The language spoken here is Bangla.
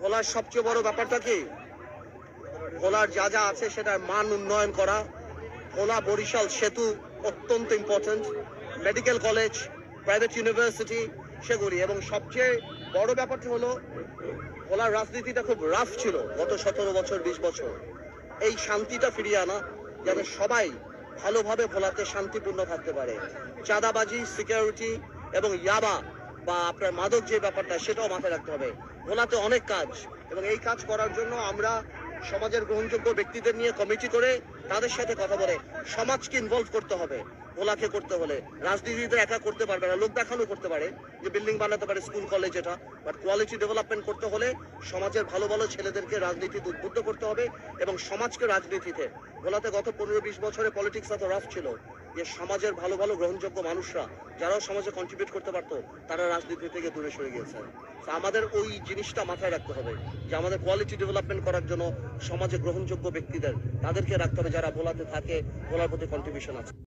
ভোলার সবচেয়ে বড় ব্যাপারটা কি, ভোলার যা যা আছে সেটার মান উন্নয়ন করা। ভোলা বরিশাল সেতু অত্যন্ত important, medical college, private university সেগুলি, এবং সবচেয়ে বড় ব্যাপারটা হলো ভোলার রাজনীতিটা খুব রাফ ছিল গত 17 বছর 20 বছর। এই শান্তিটা ফিরিয়ে আনা, যাতে সবাই ভালোভাবে ভোলাতে শান্তিপূর্ণ থাকতে পারে। চাঁদাবাজি, সিকিউরিটি এবং ইয়াবা বা আপনার মাদক যে ব্যাপারটা, সেটাও মাথায় রাখতে হবে। ভোলাতে অনেক কাজ, এবং এই কাজ করার জন্য আমরা সমাজের গ্রহণযোগ্য ব্যক্তিদের নিয়ে কমিটি করে তাদের সাথে কথা বলে সমাজকে ইনভলভ করতে হবে। ভোলাকে করতে হলে রাজনীতিতে একা করতে পারবে না, লোক দেখানো করতে পারে যে বিল্ডিং বানাতে পারে, স্কুল কলেজ, এটা, বাট কোয়ালিটি ডেভেলপমেন্ট করতে হলে সমাজের ভালো ভালো ছেলেদেরকে রাজনীতিতে উদ্বুদ্ধ করতে হবে এবং সমাজকে রাজনীতিতে। ভোলাতে গত 15-20 বছরে পলিটিক্স এত রাফ ছিল যে সমাজের ভালো ভালো গ্রহণযোগ্য মানুষরা যারাও সমাজে কন্ট্রিবিউট করতে পারতো তারা রাজনীতি থেকে দূরে সরে গিয়েছে। আমাদের ওই জিনিসটা মাথায় রাখতে হবে যে আমাদের কোয়ালিটি ডেভেলপমেন্ট করার জন্য সমাজে গ্রহণযোগ্য ব্যক্তিদের তাদেরকে রাখতে হবে যারা ভোলাতে থাকে, ভোলার প্রতি কন্ট্রিবিউশন আছে।